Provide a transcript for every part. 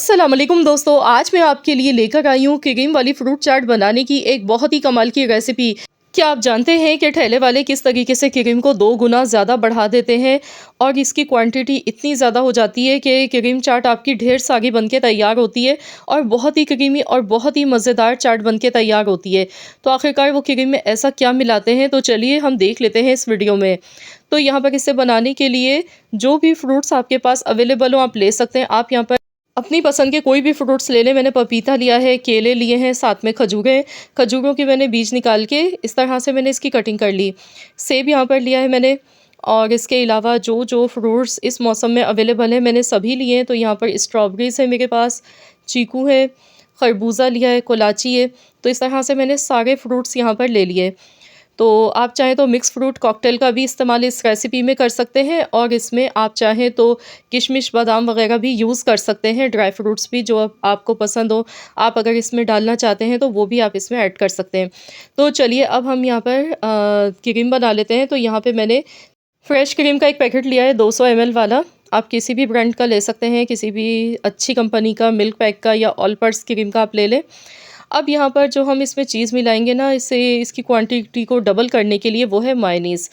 अस्सलाम वालेकुम दोस्तों, आज मैं आपके लिए लेकर आई हूँ क्रीम वाली फ्रूट चाट बनाने की एक बहुत ही कमाल की रेसिपी। क्या आप जानते हैं कि ठेले वाले किस तरीके से क्रीम को 2 गुना ज़्यादा बढ़ा देते हैं और इसकी क्वांटिटी इतनी ज़्यादा हो जाती है कि क्रीम चाट आपकी ढेर सारी बन के तैयार होती है और बहुत ही क्रीमी और बहुत ही मज़ेदार चाट बन के तैयार होती है। तो आखिरकार वो क्रीम में ऐसा क्या मिलाते हैं, तो चलिए हम देख लेते हैं इस वीडियो में। तो यहाँ पर इसे बनाने के लिए जो भी फ्रूट्स आपके पास अवेलेबल हो आप ले सकते हैं। आप यहाँ पर अपनी पसंद के कोई भी फ्रूट्स ले लें। मैंने पपीता लिया है, केले लिए हैं, साथ में खजूरें हैं। खजूरों की मैंने बीज निकाल के इस तरह से मैंने इसकी कटिंग कर ली। सेब यहाँ पर लिया है मैंने, और इसके अलावा जो जो फ्रूट्स इस मौसम में अवेलेबल हैं मैंने सभी लिए हैं। तो यहाँ पर स्ट्रॉबेरीज़ है मेरे पास, चीकू है, खरबूजा लिया है, कोलाची है। तो इस तरह से मैंने सारे फ्रूट्स यहाँ पर ले लिए। तो आप चाहें तो मिक्स फ्रूट कॉकटेल का भी इस्तेमाल इस रेसिपी में कर सकते हैं, और इसमें आप चाहें तो किशमिश बादाम वगैरह भी यूज़ कर सकते हैं, ड्राई फ्रूट्स भी जो आपको पसंद हो। आप अगर इसमें डालना चाहते हैं तो वो भी आप इसमें ऐड कर सकते हैं। तो चलिए अब हम यहाँ पर क्रीम बना लेते हैं। तो यहाँ पे मैंने फ्रेश क्रीम का एक पैकेट लिया है 200 ml वाला। आप किसी भी ब्रांड का ले सकते हैं, किसी भी अच्छी कंपनी का, मिल्क पैक का या ऑलपर्स क्रीम का आप ले लें। अब यहाँ पर जो हम इसमें चीज़ मिलाएँगे ना, इसे इसकी क्वांटिटी को डबल करने के लिए, वो है मायोनीज़।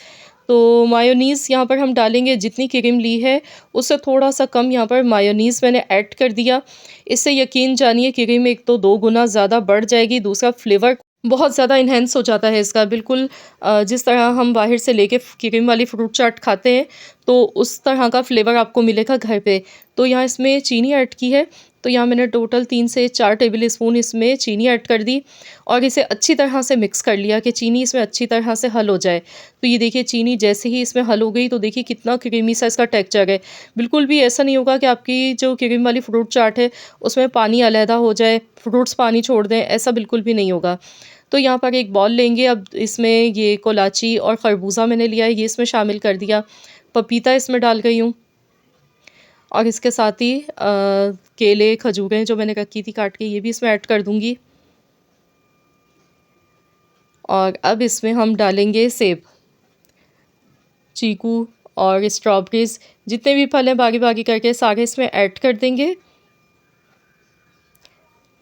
तो मायोनीज़ यहाँ पर हम डालेंगे, जितनी क्रीम ली है उससे थोड़ा-सा कम यहाँ पर मायोनीज़ मैंने ऐड कर दिया। इससे यकीन जानिए क्रीम एक तो 2 गुना ज़्यादा बढ़ जाएगी, दूसरा फ्लेवर बहुत ज़्यादा इन्हेंस हो जाता है इसका। बिल्कुल जिस तरह हम बाहर से लेके क्रीम वाली फ्रूट चाट खाते हैं, तो उस तरह का फ्लेवर आपको मिलेगा घर पे। तो यहाँ इसमें चीनी ऐड की है। तो यहाँ मैंने टोटल 3 से 4 टेबल स्पून इसमें चीनी ऐड कर दी और इसे अच्छी तरह से मिक्स कर लिया कि चीनी इसमें अच्छी तरह से हल हो जाए। तो ये देखिए, चीनी जैसे ही इसमें हल हो गई तो देखिए कितना क्रीमी सा इसका टेक्सचर है। बिल्कुल भी ऐसा नहीं होगा कि आपकी जो क्रीम वाली फ्रूट चाट है उसमें पानी अलहदा हो जाए, फ्रूट्स पानी छोड़ दें, ऐसा बिल्कुल भी नहीं होगा। तो यहाँ पर एक बॉल लेंगे, अब इसमें ये कोलाची और खरबूजा मैंने लिया है, ये इसमें शामिल कर दिया। पपीता इसमें डाल गई हूँ, और इसके साथ ही केले, खजूरें जो मैंने रखी थी काट के, ये भी इसमें ऐड कर दूँगी। और अब इसमें हम डालेंगे सेब, चीकू और स्ट्रॉबेरीज़, जितने भी फल हैं बारी-बारी करके सारे इसमें ऐड कर देंगे।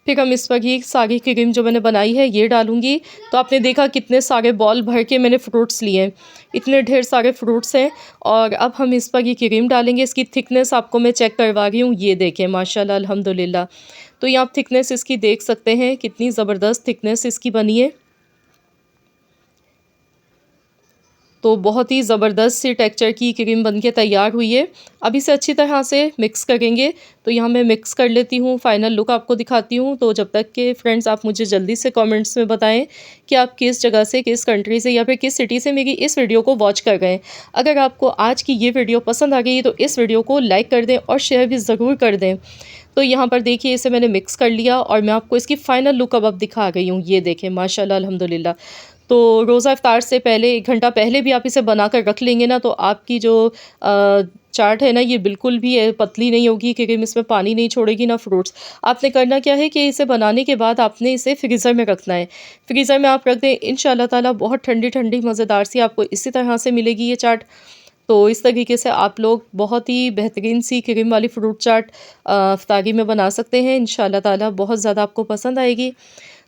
फिर हम इस पर ही सारी क्रीम जो मैंने बनाई है ये डालूँगी। तो आपने देखा कितने सारे बॉल भर के मैंने फ्रूट्स लिए हैं, इतने ढेर सारे फ्रूट्स हैं। और अब हम इस पर ये क्रीम डालेंगे। इसकी थिकनेस आपको मैं चेक करवा रही हूँ, ये देखें माशाल्लाह अल्हम्दुलिल्लाह। तो ये आप थिकनेस इसकी देख सकते हैं, कितनी ज़बरदस्त थिकनेस इसकी बनी है। तो बहुत ही ज़बरदस्त सी टेक्सचर की क्रीम बन के तैयार हुई है। अब इसे अच्छी तरह से मिक्स करेंगे। तो यहाँ मैं मिक्स कर लेती हूँ, फाइनल लुक आपको दिखाती हूँ। तो जब तक के फ्रेंड्स आप मुझे जल्दी से कमेंट्स में बताएं कि आप किस जगह से, किस कंट्री से या फिर किस सिटी से मेरी इस वीडियो को वॉच कर रहे हैं। अगर आपको आज की ये वीडियो पसंद आ गई तो इस वीडियो को लाइक कर दें और शेयर भी ज़रूर कर दें। तो यहाँ पर देखिए, इसे मैंने मिक्स कर लिया और मैं आपको इसकी फ़ाइनल लुक अब दिखा गई हूँ। ये देखें माशाल्लाह अल्हम्दुलिल्लाह। तो रोज़ा इफ्तार से पहले 1 घंटा पहले भी आप इसे बनाकर रख लेंगे ना, तो आपकी जो चाट है ना, ये बिल्कुल भी पतली नहीं होगी, क्योंकि इसमें पानी नहीं छोड़ेगी ना फ्रूट्स। आपने करना क्या है कि इसे बनाने के बाद आपने इसे फ्रीज़र में रखना है। फ्रीज़र में आप रख दें, इंशाअल्लाह ताला बहुत ठंडी-ठंडी मज़ेदार सी आपको इसी तरह से मिलेगी ये चाट। तो इस तरीके से आप लोग बहुत ही बेहतरीन सी क्रीम वाली फ्रूट चाट इफ्तारी में बना सकते हैं। इंशाअल्लाह ताला बहुत ज़्यादा आपको पसंद आएगी।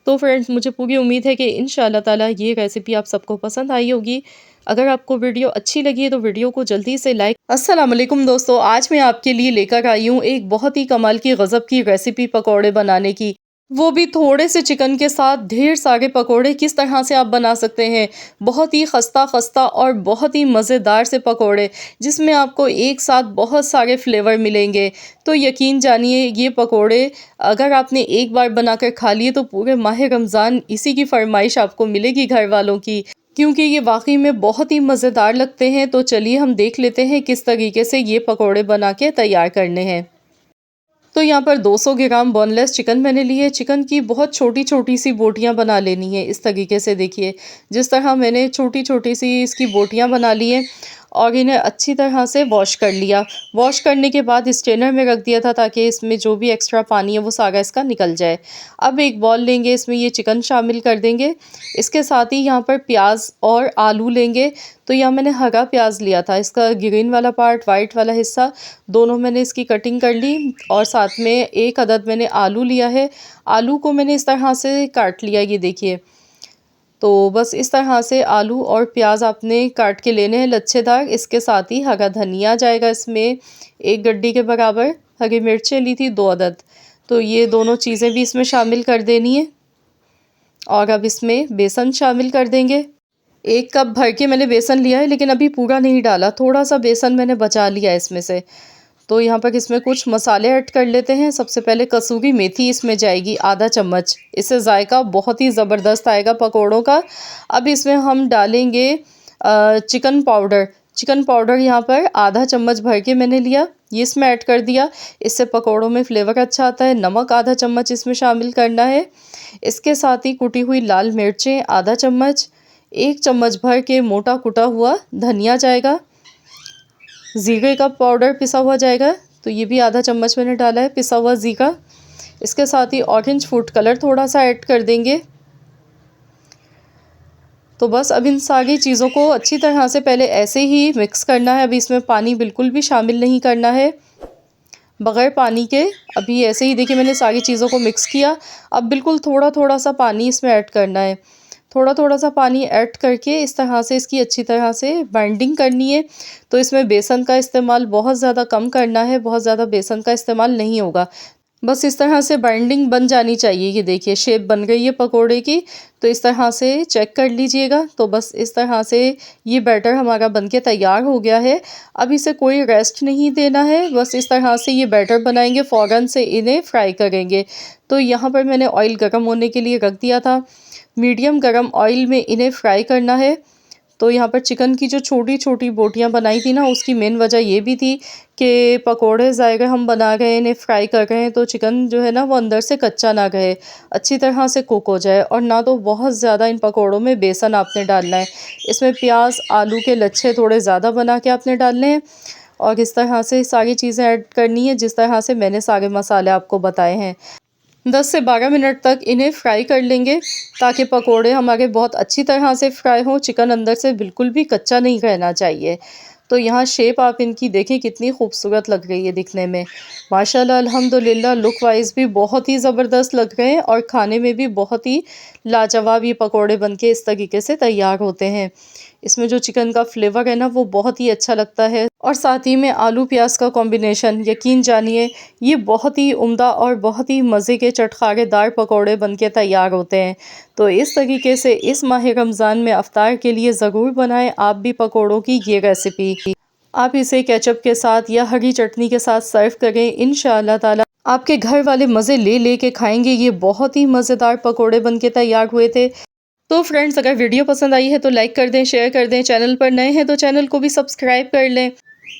तो फ्रेंड्स, मुझे पूरी उम्मीद है कि इंशाअल्लाह ताला ये रेसिपी आप सबको पसंद आई होगी। अगर आपको वीडियो अच्छी लगी है तो वीडियो को जल्दी से लाइक। अस्सलाम वालेकुम दोस्तों, आज मैं आपके लिए लेकर आई हूँ एक बहुत ही कमाल की गज़ब की रेसिपी पकौड़े बनाने की। वो भी थोड़े से चिकन के साथ ढेर सारे पकोड़े किस तरह से आप बना सकते हैं। बहुत ही खस्ता खस्ता और बहुत ही मज़ेदार से पकोड़े, जिसमें आपको एक साथ बहुत सारे फ्लेवर मिलेंगे। तो यकीन जानिए, ये पकोड़े अगर आपने एक बार बनाकर खा लिए तो पूरे माह रमज़ान इसी की फरमाइश आपको मिलेगी घर वालों की, क्योंकि ये वाकई में बहुत ही मज़ेदार लगते हैं। तो चलिए हम देख लेते हैं किस तरीके से ये पकोड़े बना के तैयार करने हैं। तो यहाँ पर 200 ग्राम बोनलेस चिकन मैंने ली है। चिकन की बहुत छोटी-छोटी सी बोटियाँ बना लेनी है इस तरीके से। देखिए, जिस तरह मैंने छोटी-छोटी सी इसकी बोटियाँ बना ली हैं। और इन्हें अच्छी तरह से वॉश कर लिया। वॉश करने के बाद स्ट्रेनर में रख दिया था ताकि इसमें जो भी एक्स्ट्रा पानी है वो सारा इसका निकल जाए। अब एक बॉल लेंगे, इसमें ये चिकन शामिल कर देंगे। इसके साथ ही यहाँ पर प्याज और आलू लेंगे। तो यहाँ मैंने हरा प्याज लिया था, इसका ग्रीन वाला पार्ट, वाइट वाला हिस्सा दोनों मैंने इसकी कटिंग कर ली। और साथ में एक अदद मैंने आलू लिया है। आलू को मैंने इस तरह से काट लिया, ये देखिए। तो बस इस तरह से आलू और प्याज आपने काट के लेने हैं लच्छेदार। इसके साथ ही हरा धनिया जाएगा इसमें 1 गड्डी के बराबर। हरी मिर्चें ली थी 2 अदद। तो ये दोनों चीज़ें भी इसमें शामिल कर देनी है। और अब इसमें बेसन शामिल कर देंगे। 1 कप भर के मैंने बेसन लिया है, लेकिन अभी पूरा नहीं डाला, थोड़ा सा बेसन मैंने बचा लिया इसमें से। तो यहाँ पर इसमें कुछ मसाले ऐड कर लेते हैं। सबसे पहले कसूरी मेथी इसमें जाएगी आधा चम्मच, इससे जायका बहुत ही ज़बरदस्त आएगा पकोड़ों का। अब इसमें हम डालेंगे चिकन पाउडर। चिकन पाउडर यहाँ पर आधा चम्मच भर के मैंने लिया, ये इसमें ऐड कर दिया, इससे पकोड़ों में फ्लेवर अच्छा आता है। नमक आधा चम्मच इसमें शामिल करना है। इसके साथ ही कुटी हुई लाल मिर्चें आधा चम्मच, 1 चम्मच भर के मोटा कुटा हुआ धनिया जाएगा, ज़ीरे का पाउडर पिसा हुआ जाएगा, तो ये भी आधा चम्मच मैंने डाला है पिसा हुआ ज़ीरा। इसके साथ ही ऑरेंज फूड कलर थोड़ा सा ऐड कर देंगे। तो बस अब इन सारी चीज़ों को अच्छी तरह से पहले ऐसे ही मिक्स करना है। अभी इसमें पानी बिल्कुल भी शामिल नहीं करना है, बग़ैर पानी के। अभी ऐसे ही देखिए मैंने सारी चीज़ों को मिक्स किया। अब बिल्कुल थोड़ा थोड़ा सा पानी इसमें ऐड करना है। थोड़ा थोड़ा सा पानी ऐड करके इस तरह से इसकी अच्छी तरह से बाइंडिंग करनी है। तो इसमें बेसन का इस्तेमाल बहुत ज़्यादा कम करना है, बहुत ज़्यादा बेसन का इस्तेमाल नहीं होगा। बस इस तरह से बाइंडिंग बन जानी चाहिए। ये देखिए शेप बन गई है पकोड़े की, तो इस तरह से चेक कर लीजिएगा। तो बस इस तरह से ये बैटर हमारा बनके तैयार हो गया है। अब इसे कोई रेस्ट नहीं देना है, बस इस तरह से ये बैटर बनाएंगे, फ़ौरन से इन्हें फ्राई करेंगे। तो यहाँ पर मैंने ऑयल गर्म होने के लिए रख दिया था। मीडियम गरम ऑयल में इन्हें फ्राई करना है। तो यहाँ पर चिकन की जो छोटी छोटी बोटियाँ बनाई थी ना, उसकी मेन वजह ये भी थी कि पकोड़े ज़ायरे हम बना रहे हैं, इन्हें फ्राई कर रहे हैं, तो चिकन जो है ना वो अंदर से कच्चा ना रहे, अच्छी तरह से कुक हो जाए। और ना तो बहुत ज़्यादा इन पकोड़ों में बेसन आपने डालना है। इसमें प्याज आलू के लच्छे थोड़े ज़्यादा बना के आपने डालने हैं। और इस तरह से सारी चीज़ें ऐड करनी है जिस तरह से मैंने सारे मसाले आपको बताए हैं। 10 से 12 मिनट तक इन्हें फ्राई कर लेंगे ताकि पकोड़े हमारे बहुत अच्छी तरह से फ्राई हों। चिकन अंदर से बिल्कुल भी कच्चा नहीं रहना चाहिए। तो यहाँ शेप आप इनकी देखें कितनी खूबसूरत लग रही है दिखने में। माशाल्लाह अल्हम्दुलिल्लाह लुक वाइज भी बहुत ही ज़बरदस्त लग रहे हैं और खाने में भी बहुत ही लाजवाब ये पकोड़े बनके इस तरीके से तैयार होते हैं। इसमें जो चिकन का फ्लेवर है ना वो बहुत ही अच्छा लगता है। और साथ ही में आलू प्याज का कॉम्बिनेशन, यकीन जानिए ये बहुत ही उम्दा और बहुत ही मज़े के चटखारेदार पकोड़े बनके तैयार होते हैं। तो इस तरीके से इस माह रमज़ान में अफ्तार के लिए ज़रूर बनाएं आप भी पकोड़ों की ये रेसिपी। आप इसे केचप के साथ या हरी चटनी के साथ सर्व करें, इंशाअल्लाह ताला आपके घर वाले मज़े ले ले के खाएंगे। ये बहुत ही मज़ेदार पकोड़े बनके तैयार हुए थे। तो फ्रेंड्स अगर वीडियो पसंद आई है तो लाइक कर दें, शेयर कर दें। चैनल पर नए हैं तो चैनल को भी सब्सक्राइब कर लें।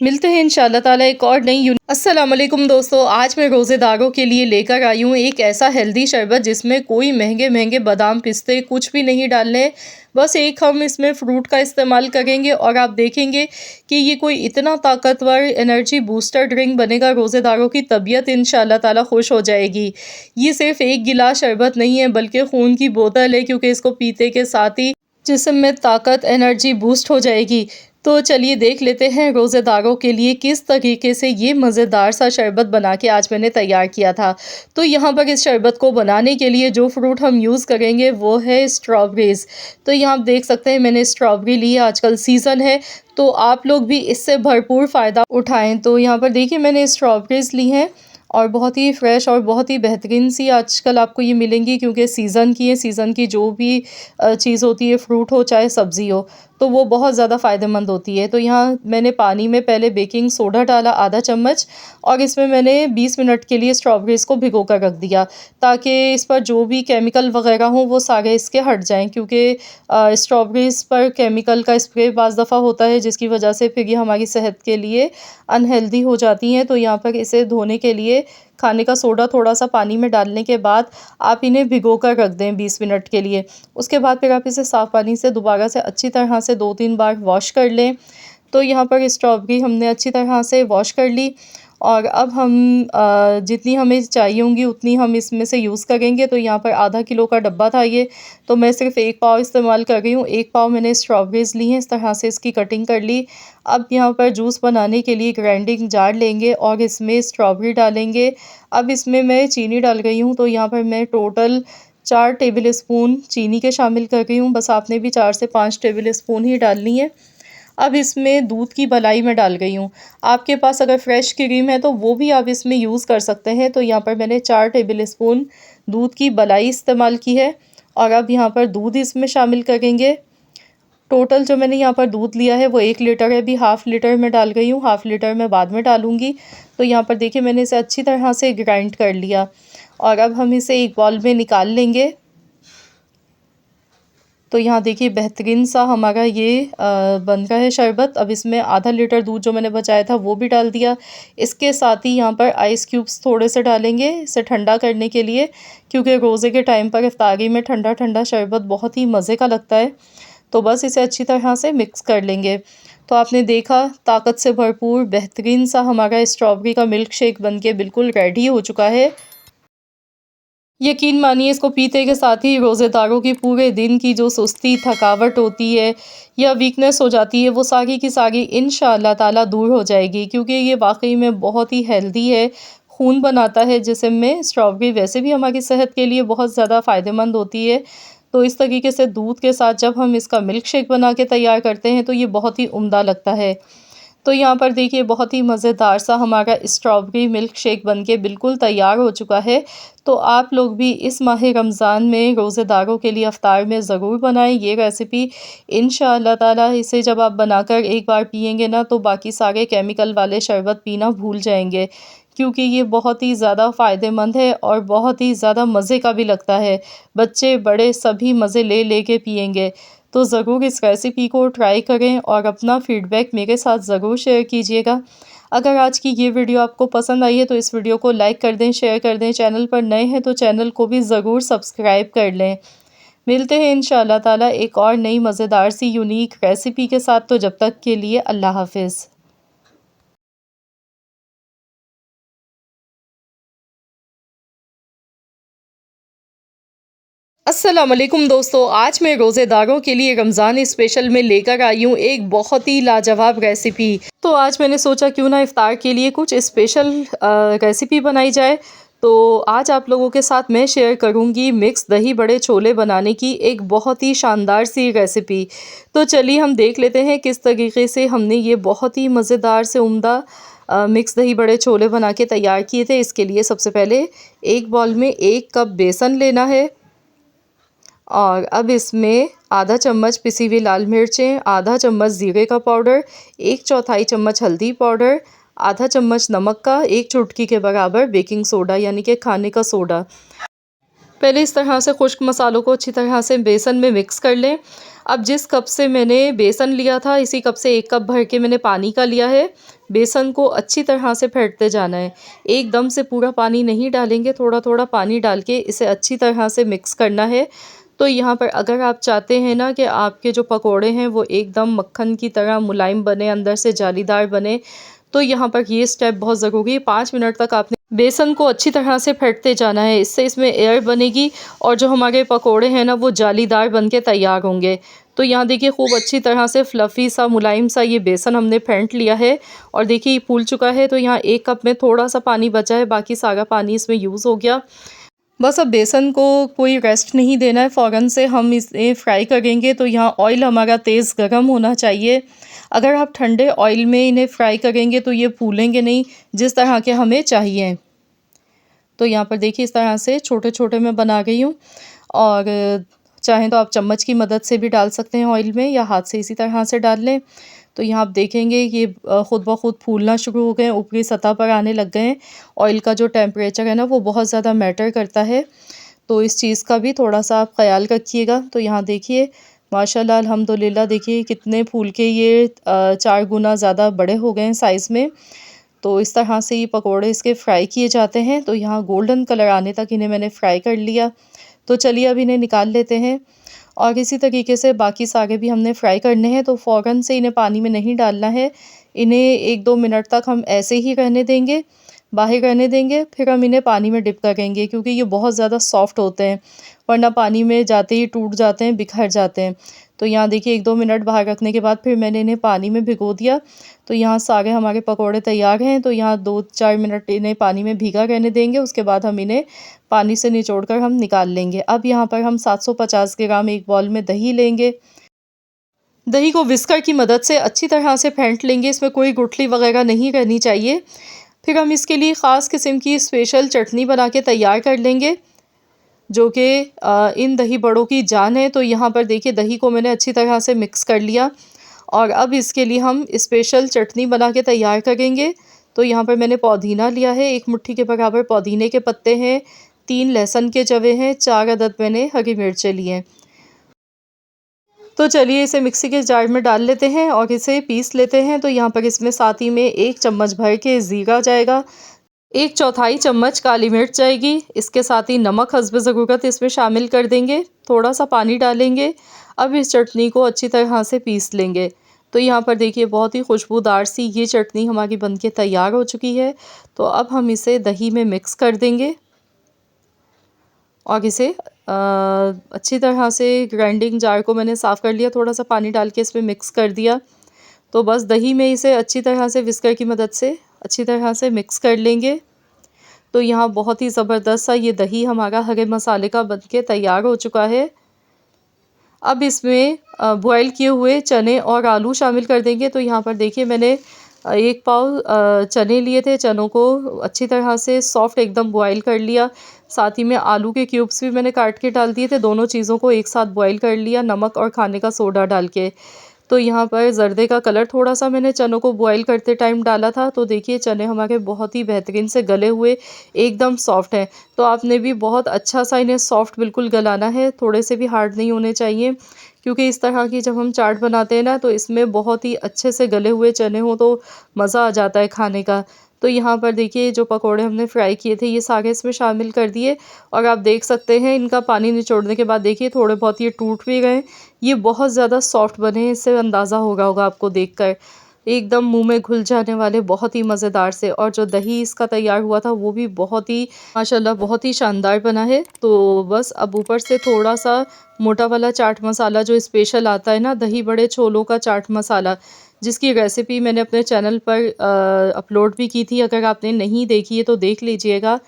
मिलते हैं इंशाअल्लाह ताला एक और नई अस्सलाम वालेकुम दोस्तों, आज मैं रोज़ेदारों के लिए लेकर आई हूँ एक ऐसा हेल्दी शरबत जिसमें कोई महंगे महंगे बादाम पिस्ते कुछ भी नहीं डालने। बस एक हम इसमें फ्रूट का इस्तेमाल करेंगे और आप देखेंगे कि ये कोई इतना ताकतवर एनर्जी बूस्टर ड्रिंक बनेगा, रोज़ेदारों की तबीयत इंशाअल्लाह ताला खुश हो जाएगी। ये सिर्फ एक गिलास शरबत नहीं है बल्कि खून की बोतल है, क्योंकि इसको पीते के साथ ही जिस्म में ताकत एनर्जी बूस्ट हो जाएगी। तो चलिए देख लेते हैं रोज़ेदारों के लिए किस तरीके से ये मज़ेदार सा शरबत बना के आज मैंने तैयार किया था। तो यहाँ पर इस शरबत को बनाने के लिए जो फ्रूट हम यूज़ करेंगे वो है स्ट्रॉबेरीज़। तो यहाँ आप देख सकते हैं मैंने स्ट्रॉबेरी ली है, आजकल सीज़न है तो आप लोग भी इससे भरपूर फ़ायदा उठाएँ। तो यहाँ पर देखिए मैंने स्ट्रॉबेरीज़ ली हैं और बहुत ही फ्रेश और बहुत ही बेहतरीन सी आजकल आपको ये मिलेंगी, क्योंकि सीज़न की है। सीज़न की जो भी चीज़ होती है, फ्रूट हो चाहे सब्ज़ी हो, तो वो बहुत ज़्यादा फ़ायदेमंद होती है। तो यहाँ मैंने पानी में पहले बेकिंग सोडा डाला आधा चम्मच और इसमें मैंने 20 मिनट के लिए स्ट्रॉबेरीज़ को भिगो कर रख दिया ताकि इस पर जो भी केमिकल वगैरह हों वो सारे इसके हट जाएं, क्योंकि स्ट्रॉबेरीज़ पर केमिकल का स्प्रे बाज़ दफ़ा होता है जिसकी वजह से फिर ये हमारी सेहत के लिए अनहेल्दी हो जाती हैं। तो यहाँ पर इसे धोने के लिए खाने का सोडा थोड़ा सा पानी में डालने के बाद आप इन्हें भिगो कर रख दें 20 मिनट के लिए। उसके बाद फिर आप इसे साफ़ पानी से दोबारा से अच्छी तरह से 2-3 बार वॉश कर लें। तो यहाँ पर स्ट्रॉबेरी हमने अच्छी तरह से वॉश कर ली और अब हम जितनी हमें चाहिए होंगी उतनी हम इसमें से यूज़ करेंगे। तो यहाँ पर आधा किलो का डब्बा था ये, तो मैं सिर्फ़ 1 पाव इस्तेमाल कर रही हूँ। 1 पाव मैंने स्ट्रॉबेरीज़ ली हैं, इस तरह से इसकी कटिंग कर ली। अब यहाँ पर जूस बनाने के लिए ग्राइंडिंग जार लेंगे और इसमें स्ट्रॉबेरी डालेंगे। अब इसमें मैं चीनी डाल रही हूँ, तो यहाँ पर मैं टोटल 4 टेबल स्पून चीनी के शामिल कर रही हूँ। बस आपने भी 4 से 5 टेबल स्पून ही डालनी है। अब इसमें दूध की मलाई मैं डाल गई हूँ। आपके पास अगर फ्रेश क्रीम है तो वो भी आप इसमें यूज़ कर सकते हैं। तो यहाँ पर मैंने 4 टेबल स्पून दूध की मलाई इस्तेमाल की है और अब यहाँ पर दूध इसमें शामिल करेंगे। टोटल जो मैंने यहाँ पर दूध लिया है वो 1 लीटर है, अभी हाफ़ लीटर मैं डाल गई हूँ, हाफ़ लीटर मैं बाद में डालूँगी। तो यहाँ पर देखिए मैंने इसे अच्छी तरह से ग्राइंड कर लिया और अब हम इसे एक बाउल में निकाल लेंगे। तो यहाँ देखिए बेहतरीन सा हमारा ये बन रहा है शरबत। अब इसमें आधा लीटर दूध जो मैंने बचाया था वो भी डाल दिया। इसके साथ ही यहाँ पर आइस क्यूब्स थोड़े से डालेंगे इसे ठंडा करने के लिए, क्योंकि रोज़े के टाइम पर इफ्तारी में ठंडा ठंडा शरबत बहुत ही मज़े का लगता है। तो बस इसे अच्छी तरह से मिक्स कर लेंगे। तो आपने देखा ताकत से भरपूर बेहतरीन सा हमारा स्ट्रॉबेरी का मिल्क शेक बनके बिल्कुल रेडी हो चुका है। यकीन मानिए इसको पीते के साथ ही रोज़ेदारों की पूरे दिन की जो सुस्ती, थकावट होती है या वीकनेस हो जाती है वो सारी की सारी इंशाअल्लाह ताला दूर हो जाएगी, क्योंकि ये वाक़ई में बहुत ही हेल्दी है, खून बनाता है जिस्म में। स्ट्रॉबेरी वैसे भी हमारी सेहत के लिए बहुत ज़्यादा फ़ायदेमंद होती है। तो इस तरीके से दूध के साथ जब हम इसका मिल्क शेक बना के तैयार करते हैं तो ये बहुत ही उम्दा लगता है। तो यहाँ पर देखिए बहुत ही मज़ेदार सा हमारा स्ट्रॉबेरी मिल्क शेक बनके बिल्कुल तैयार हो चुका है। तो आप लोग भी इस माह रमज़ान में रोज़ेदारों के लिए इफ्तार में ज़रूर बनाएँ ये रेसिपी। इंशाअल्लाह ताला इसे जब आप बनाकर एक बार पिएँगे ना तो बाकी सारे केमिकल वाले शरबत पीना भूल जाएँगे, क्योंकि ये बहुत ही ज़्यादा फ़ायदेमंद है और बहुत ही ज़्यादा मज़े का भी लगता है। बच्चे बड़े सभी मज़े ले ले के पिएँगे। तो ज़रूर इस रेसिपी को ट्राई करें और अपना फ़ीडबैक मेरे साथ ज़रूर शेयर कीजिएगा। अगर आज की ये वीडियो आपको पसंद आई है तो इस वीडियो को लाइक कर दें, शेयर कर दें। चैनल पर नए हैं तो चैनल को भी ज़रूर सब्सक्राइब कर लें। मिलते हैं इंशाअल्लाह ताला एक और नई मज़ेदार सी यूनिक रेसिपी के साथ। तो जब तक के लिए अल्लाह हाफ़िज़। अस्सलाम वालेकुम दोस्तों, आज मैं रोज़ेदारों के लिए रमज़ान स्पेशल में लेकर आई हूँ एक बहुत ही लाजवाब रेसिपी। तो आज मैंने सोचा क्यों ना इफ़्तार के लिए कुछ स्पेशल रेसिपी बनाई जाए। तो आज आप लोगों के साथ मैं शेयर करूँगी मिक्स दही बड़े छोले बनाने की एक बहुत ही शानदार सी रेसिपी। तो चलिए हम देख लेते हैं किस तरीके से हमने ये बहुत ही मज़ेदार से उम्दा मिक्स दही बड़े छोले बना के तैयार किए थे। इसके लिए सबसे पहले एक बाउल में 1 कप बेसन लेना है और अब इसमें आधा चम्मच पिसी हुई लाल मिर्चें, आधा चम्मच ज़ीरे का पाउडर, 1/4 चम्मच हल्दी पाउडर, आधा चम्मच नमक का, 1 चुटकी के बराबर बेकिंग सोडा यानी कि खाने का सोडा। पहले इस तरह से खुश्क मसालों को अच्छी तरह से बेसन में मिक्स कर लें। अब जिस कप से मैंने बेसन लिया था इसी कप से 1 कप भर के मैंने पानी का लिया है। बेसन को अच्छी तरह से फेंटते जाना है। एकदम से पूरा पानी नहीं डालेंगे, थोड़ा-थोड़ा पानी डाल के इसे अच्छी तरह से मिक्स करना है। तो यहाँ पर अगर आप चाहते हैं ना कि आपके जो पकोड़े हैं वो एकदम मक्खन की तरह मुलायम बने, अंदर से जालीदार बने, तो यहाँ पर ये स्टेप बहुत ज़रूरी है। 5 मिनट तक आपने बेसन को अच्छी तरह से फेंटते जाना है, इससे इसमें एयर बनेगी और जो हमारे पकोड़े हैं ना वो जालीदार बन के तैयार होंगे। तो यहाँ देखिए खूब अच्छी तरह से फ्लफ़ी सा मुलायम सा ये बेसन हमने फेंट लिया है और देखिए ये फूल चुका है। तो यहाँ 1 कप में थोड़ा सा पानी बचा है, बाकी सारा पानी इसमें यूज़ हो गया। बस अब बेसन को कोई रेस्ट नहीं देना है, फ़ौरन से हम इसे फ्राई करेंगे। तो यहाँ ऑयल हमारा तेज़ गरम होना चाहिए। अगर आप ठंडे ऑयल में इन्हें फ्राई करेंगे तो ये फूलेंगे नहीं जिस तरह के हमें चाहिए। तो यहाँ पर देखिए इस तरह से छोटे-छोटे मैं बना गई हूँ और चाहें तो आप चम्मच की मदद से भी डाल सकते हैं ऑयल में या हाथ से इसी तरह से डाल लें। तो यहाँ आप देखेंगे ये ख़ुद ब ख़ुद फूलना शुरू हो गए हैं, ऊपरी सतह पर आने लग गए हैं। ऑयल का जो टेम्परेचर है ना वो बहुत ज़्यादा मैटर करता है, तो इस चीज़ का भी थोड़ा-सा आप ख़याल रखिएगा। तो यहाँ देखिए माशाल्लाह अल्हम्दुलिल्लाह देखिए कितने फूल के ये 4 गुना ज़्यादा बड़े हो गए हैं साइज़ में। तो इस तरह से ये पकोड़े इसके फ्राई किए जाते हैं। तो यहाँ गोल्डन कलर आने तक इन्हें मैंने फ्राई कर लिया। तो चलिए अब इन्हें निकाल लेते हैं और इसी तरीके से बाकी सारे भी हमने फ्राई करने हैं। तो फ़ौरन से इन्हें पानी में नहीं डालना है, इन्हें 1-2 मिनट तक हम ऐसे ही रहने देंगे, बाहर रहने देंगे, फिर हम इन्हें पानी में डिप करेंगे क्योंकि ये बहुत ज़्यादा सॉफ्ट होते हैं, वरना पानी में जाते ही टूट जाते हैं, बिखर जाते हैं। तो यहाँ देखिए 1-2 मिनट बाहर रखने के बाद फिर मैंने इन्हें पानी में भिगो दिया। तो यहाँ सारे हमारे पकौड़े तैयार हैं। तो यहाँ 2-4 मिनट इन्हें पानी में भीगा रहने देंगे, उसके बाद हम इन्हें पानी से निचोड़ कर हम निकाल लेंगे। अब यहाँ पर हम 750 ग्राम एक बाउल में दही लेंगे। दही को विस्कर की मदद से अच्छी तरह से फेंट लेंगे, इसमें कोई गुठली वगैरह नहीं रहनी चाहिए। फिर हम इसके लिए ख़ास किस्म की स्पेशल चटनी बना के तैयार कर लेंगे, जो कि इन दही बड़ों की जान है। तो यहाँ पर देखिए दही को मैंने अच्छी तरह से मिक्स कर लिया और अब इसके लिए हम स्पेशल चटनी बना के तैयार करेंगे। तो यहाँ पर मैंने पुदीना लिया है, 1 मुट्ठी के बराबर पुदीने के पत्ते हैं, 3 लहसुन के जवे हैं, 4 अदद मैंने हरी मिर्चें ली हैं। तो चलिए इसे मिक्सी के जार में डाल लेते हैं और इसे पीस लेते हैं। तो यहाँ पर इसमें साथ ही में 1 चम्मच भर के ज़ीरा जाएगा, 1/4 चम्मच काली मिर्च जाएगी, इसके साथ ही नमक हस्ब ज़रूरत इसमें शामिल कर देंगे, थोड़ा सा पानी डालेंगे। अब इस चटनी को अच्छी तरह से पीस लेंगे। तो यहाँ पर देखिए बहुत ही खुशबूदार सी ये चटनी हमारी बनके तैयार हो चुकी है। तो अब हम इसे दही में मिक्स कर देंगे और इसे अच्छी तरह से ग्राइंडिंग जार को मैंने साफ़ कर लिया, थोड़ा सा पानी डाल के इसमें मिक्स कर दिया। तो बस दही में इसे अच्छी तरह से विस्कर की मदद से अच्छी तरह से मिक्स कर लेंगे। तो यहाँ बहुत ही ज़बरदस्त सा ये दही हमारा हरे मसाले का बनके तैयार हो चुका है। अब इसमें बॉयल किए हुए चने और आलू शामिल कर देंगे। तो यहाँ पर देखिए मैंने 1 पाव चने लिए थे, चनों को अच्छी तरह से सॉफ्ट एकदम बॉयल कर लिया। साथ ही में आलू के क्यूब्स भी मैंने काट के डाल दिए थे, दोनों चीज़ों को एक साथ बॉयल कर लिया नमक और खाने का सोडा डाल के। तो यहाँ पर ज़र्दे का कलर थोड़ा-सा मैंने चनों को बॉयल करते टाइम डाला था। तो देखिए चने हमारे बहुत ही बेहतरीन से गले हुए एकदम सॉफ्ट हैं। तो आपने भी बहुत अच्छा सा इन्हें सॉफ्ट बिल्कुल गलाना है, थोड़े से भी हार्ड नहीं होने चाहिए, क्योंकि इस तरह की जब हम चाट बनाते हैं ना तो इसमें बहुत ही अच्छे से गले हुए चने हों तो मज़ा आ जाता है खाने का। तो यहाँ पर देखिए जो पकोड़े हमने फ्राई किए थे ये सारे इसमें शामिल कर दिए और आप देख सकते हैं इनका पानी निचोड़ने के बाद देखिए थोड़े बहुत ये टूट भी गए। ये बहुत ज़्यादा सॉफ्ट बने हैं, इससे अंदाज़ा होगा आपको देखकर। एकदम मुँह में घुल जाने वाले बहुत ही मज़ेदार से, और जो दही इसका तैयार हुआ था वो भी बहुत ही माशाल्लाह बहुत ही शानदार बना है। तो बस अब ऊपर से थोड़ा-सा मोटा वाला चाट मसाला जो स्पेशल आता है ना दही बड़े छोलों का चाट मसाला, जिसकी रेसिपी मैंने अपने चैनल पर अपलोड भी की थी, अगर आपने नहीं देखी है तो देख लीजिएगा।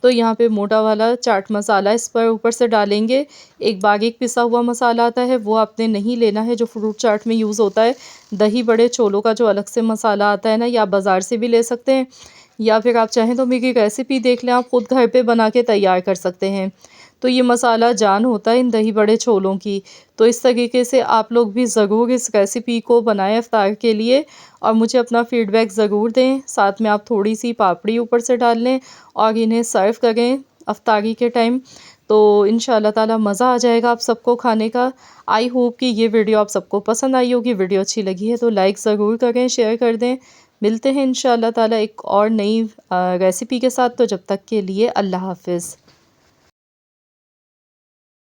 तो यहाँ पे मोटा वाला चाट मसाला इस पर ऊपर से डालेंगे। एक बारीक पिसा हुआ मसाला आता है वो आपने नहीं लेना है, जो फ्रूट चाट में यूज़ होता है। दही बड़े छोलों का जो अलग से मसाला आता है ना, या आप बाज़ार से भी ले सकते हैं, या फिर आप चाहें तो मेरी रेसिपी देख लें, आप खुद घर पे बना के तैयार कर सकते हैं। तो ये मसाला जान होता है इन दही बड़े छोलों की। तो इस तरीके से आप लोग भी ज़रूर इस रेसिपी को बनाएँ इफ्तार के लिए और मुझे अपना फ़ीडबैक ज़रूर दें। साथ में आप थोड़ी-सी पापड़ी ऊपर से डाल लें और इन्हें सर्व करें इफ्तारी के टाइम। तो इंशाअल्लाह ताला मज़ा आ जाएगा आप सबको खाने का। आई होप कि ये वीडियो आप सबको पसंद आई होगी। वीडियो अच्छी लगी है तो लाइक ज़रूर करें, शेयर कर दें। मिलते हैं इंशाअल्लाह ताला एक और नई रेसिपी के साथ। तो जब तक के लिए अल्लाह हाफ़िज़।